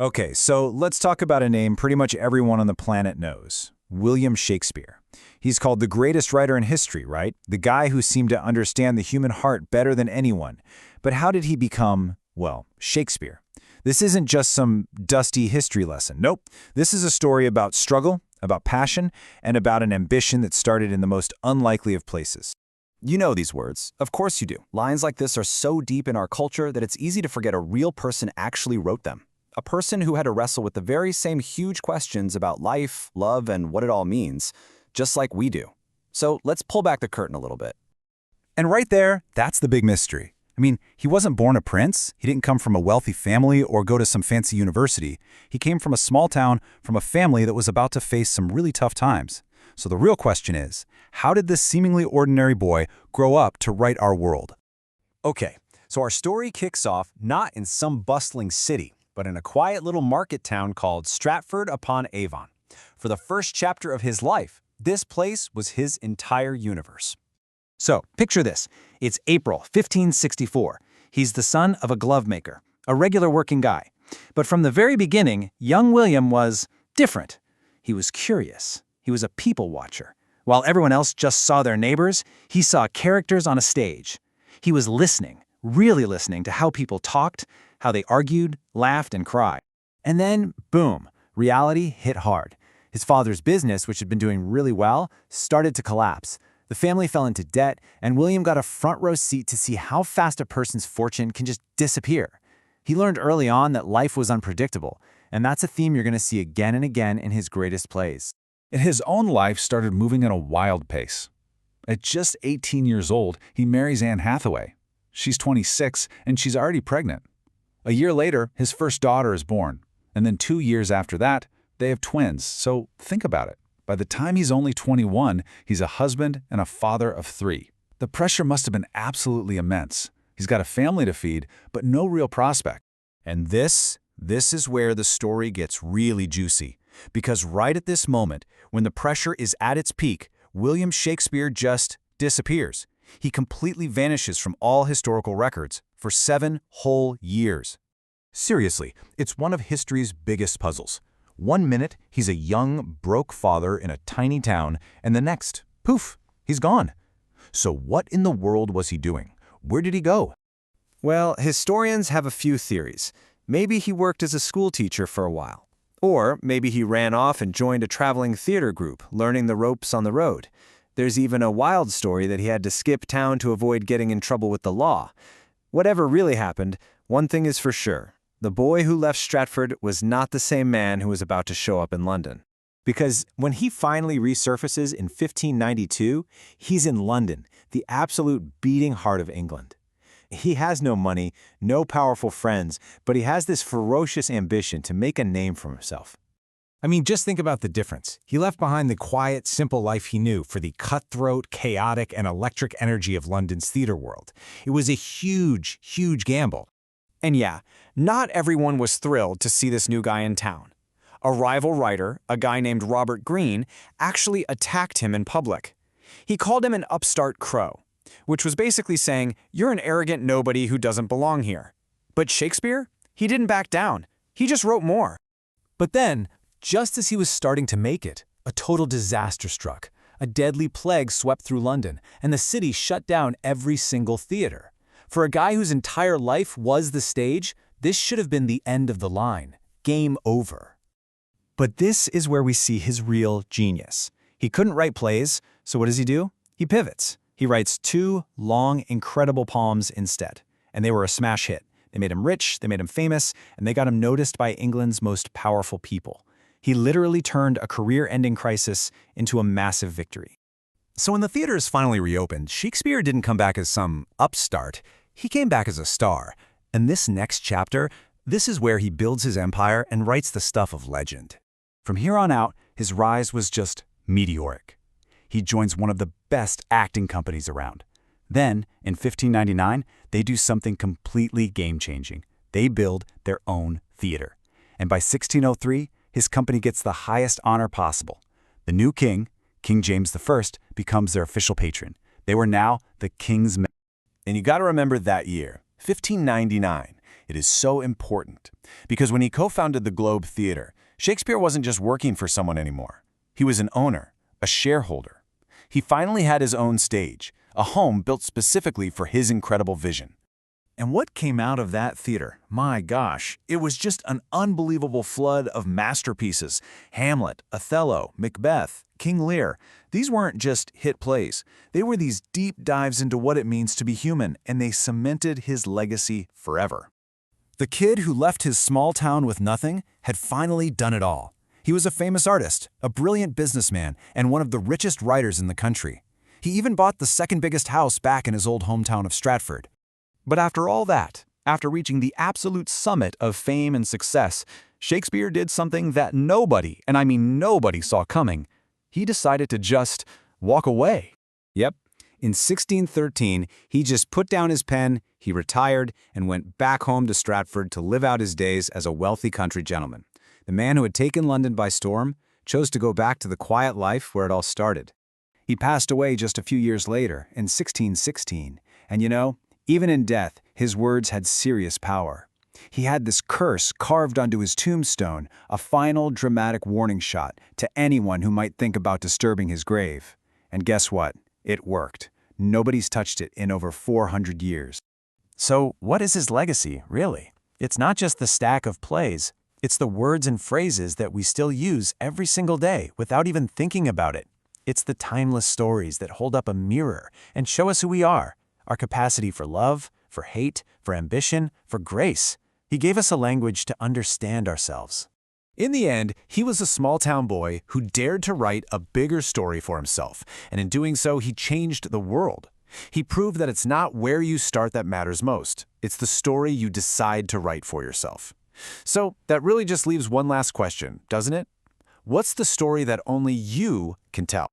Okay, so let's talk about a name pretty much everyone on the planet knows. William Shakespeare. He's called the greatest writer in history, right? The guy who seemed to understand the human heart better than anyone. But how did he become, well, Shakespeare? This isn't just some dusty history lesson. Nope. This is a story about struggle, about passion, and about an ambition that started in the most unlikely of places. You know these words. Of course you do. Lines like this are so deep in our culture that it's easy to forget a real person actually wrote them. A person who had to wrestle with the very same huge questions about life, love, and what it all means, just like we do. So let's pull back the curtain a little bit. And right there, that's the big mystery. I mean, he wasn't born a prince. He didn't come from a wealthy family or go to some fancy university. He came from a small town, from a family that was about to face some really tough times. So the real question is, how did this seemingly ordinary boy grow up to write our world? Okay, so our story kicks off not in some bustling city, but in a quiet little market town called Stratford-upon-Avon. For the first chapter of his life, this place was his entire universe. So, picture this. It's April 1564. He's the son of a glove maker, a regular working guy. But from the very beginning, young William was different. He was curious. He was a people watcher. While everyone else just saw their neighbors, he saw characters on a stage. He was listening, really listening to how people talked, how they argued, laughed, and cried. And then, boom, reality hit hard. His father's business, which had been doing really well, started to collapse. The family fell into debt, and William got a front row seat to see how fast a person's fortune can just disappear. He learned early on that life was unpredictable, and that's a theme you're going to see again and again in his greatest plays. And his own life started moving at a wild pace. At just 18 years old, he marries Anne Hathaway. She's 26, and she's already pregnant. A year later, his first daughter is born. And then 2 years after that, they have twins. So think about it. By the time he's only 21, he's a husband and a father of 3. The pressure must have been absolutely immense. He's got a family to feed, but no real prospect. And this is where the story gets really juicy. Because right at this moment, when the pressure is at its peak, William Shakespeare just disappears. He completely vanishes from all historical records for 7 whole years. Seriously, it's one of history's biggest puzzles. One minute, he's a young, broke father in a tiny town, and the next, poof, he's gone. So what in the world was he doing? Where did he go? Well, historians have a few theories. Maybe he worked as a school teacher for a while. Or maybe he ran off and joined a traveling theater group, learning the ropes on the road. There's even a wild story that he had to skip town to avoid getting in trouble with the law. Whatever really happened, one thing is for sure. The boy who left Stratford was not the same man who was about to show up in London. Because when he finally resurfaces in 1592, he's in London, the absolute beating heart of England. He has no money, no powerful friends, but he has this ferocious ambition to make a name for himself. I mean, just think about the difference. He left behind the quiet, simple life he knew for the cutthroat, chaotic, and electric energy of London's theater world. It was a huge, huge gamble. And yeah, not everyone was thrilled to see this new guy in town. A rival writer, a guy named Robert Greene, actually attacked him in public. He called him an upstart crow, which was basically saying, "You're an arrogant nobody who doesn't belong here." But Shakespeare? He didn't back down. He just wrote more. But then, just as he was starting to make it, a total disaster struck. A deadly plague swept through London, and the city shut down every single theater. For a guy whose entire life was the stage, this should have been the end of the line. Game over. But this is where we see his real genius. He couldn't write plays, so what does he do? He pivots. He writes 2 long, incredible poems instead, and they were a smash hit. They made him rich, they made him famous, and they got him noticed by England's most powerful people. He literally turned a career-ending crisis into a massive victory. So when the theaters finally reopened, Shakespeare didn't come back as some upstart. He came back as a star. And this next chapter, this is where he builds his empire and writes the stuff of legend. From here on out, his rise was just meteoric. He joins one of the best acting companies around. Then, in 1599, they do something completely game-changing. They build their own theater. And by 1603, his company gets the highest honor possible. The new king, King James I, becomes their official patron. They were now the king's men. And you got to remember that year, 1599. it is so important. Because when he co-founded the Globe Theatre, Shakespeare wasn't just working for someone anymore. He was an owner, a shareholder. He finally had his own stage, a home built specifically for his incredible vision. And what came out of that theater? My gosh, it was just an unbelievable flood of masterpieces. Hamlet, Othello, Macbeth, King Lear. These weren't just hit plays. They were these deep dives into what it means to be human, and they cemented his legacy forever. The kid who left his small town with nothing had finally done it all. He was a famous artist, a brilliant businessman, and one of the richest writers in the country. He even bought the second biggest house back in his old hometown of Stratford. But after all that, after reaching the absolute summit of fame and success, Shakespeare did something that nobody, and I mean nobody, saw coming. He decided to just walk away. Yep, in 1613, he just put down his pen, he retired, and went back home to Stratford to live out his days as a wealthy country gentleman. The man who had taken London by storm chose to go back to the quiet life where it all started. He passed away just a few years later, in 1616, and you know, even in death, his words had serious power. He had this curse carved onto his tombstone, a final dramatic warning shot to anyone who might think about disturbing his grave. And guess what? It worked. Nobody's touched it in over 400 years. So what is his legacy, really? It's not just the stack of plays. It's the words and phrases that we still use every single day without even thinking about it. It's the timeless stories that hold up a mirror and show us who we are. Our capacity for love, for hate, for ambition, for grace. He gave us a language to understand ourselves. In the end, he was a small-town boy who dared to write a bigger story for himself, and in doing so, he changed the world. He proved that it's not where you start that matters most. It's the story you decide to write for yourself. So that really just leaves one last question, doesn't it? What's the story that only you can tell?